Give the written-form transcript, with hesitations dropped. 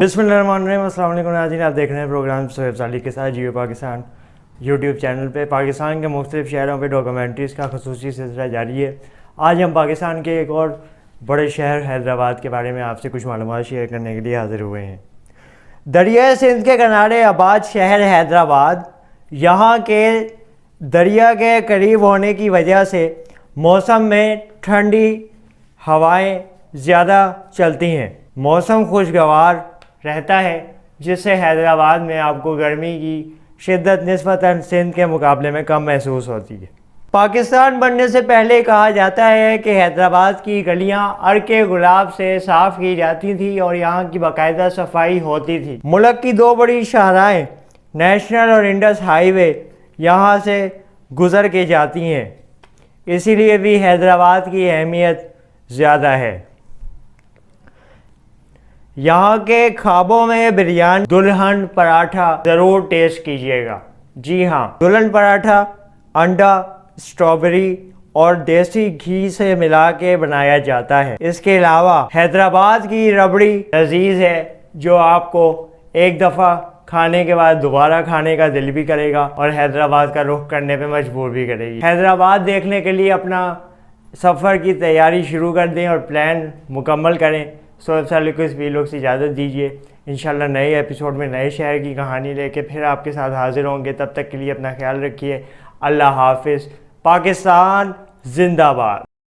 بسم اللہ الرحمن الرحیم، السلام علیکم ناظرین، آپ دیکھ رہے ہیں پروگرام سہیب سالی کے ساتھ جیو پاکستان یوٹیوب چینل پہ۔ پاکستان کے مختلف شہروں پہ ڈاکومنٹریز کا خصوصی سلسلہ جاری ہے۔ آج ہم پاکستان کے ایک اور بڑے شہر حیدرآباد کے بارے میں آپ سے کچھ معلومات شیئر کرنے کے لیے حاضر ہوئے ہیں۔ دریائے سندھ کے کنارے آباد شہر حیدرآباد یہاں کے دریا کے قریب ہونے کی وجہ سے موسم میں ٹھنڈی ہوائیں زیادہ چلتی ہیں، موسم خوشگوار رہتا ہے، جس سے حیدرآباد میں آپ کو گرمی کی شدت نسبتاً سندھ کے مقابلے میں کم محسوس ہوتی ہے۔ پاکستان بننے سے پہلے کہا جاتا ہے کہ حیدرآباد کی گلیاں عرق گلاب سے صاف کی جاتی تھیں اور یہاں کی باقاعدہ صفائی ہوتی تھی۔ ملک کی دو بڑی شاہراہیں نیشنل اور انڈس ہائی وے یہاں سے گزر کے جاتی ہیں، اسی لیے بھی حیدرآباد کی اہمیت زیادہ ہے۔ یہاں کے خوابوں میں بریانی، دلہن پراٹھا ضرور ٹیسٹ کیجیے گا۔ جی ہاں، دلہن پراٹھا انڈا، اسٹرابیری اور دیسی گھی سے ملا کے بنایا جاتا ہے۔ اس کے علاوہ حیدرآباد کی ربڑی لذیذ ہے، جو آپ کو ایک دفعہ کھانے کے بعد دوبارہ کھانے کا دل بھی کرے گا اور حیدرآباد کا رخ کرنے پہ مجبور بھی کرے گی۔ حیدرآباد دیکھنے کے لیے اپنا سفر کی تیاری شروع کر دیں اور پلان مکمل کریں۔ سہیب سالی کو اس ویلوگ سے اجازت دیجیے، انشاءاللہ نئے ایپیسوڈ میں نئے شہر کی کہانی لے کے پھر آپ کے ساتھ حاضر ہوں گے۔ تب تک کے لیے اپنا خیال رکھیے۔ اللہ حافظ۔ پاکستان زندہ باد۔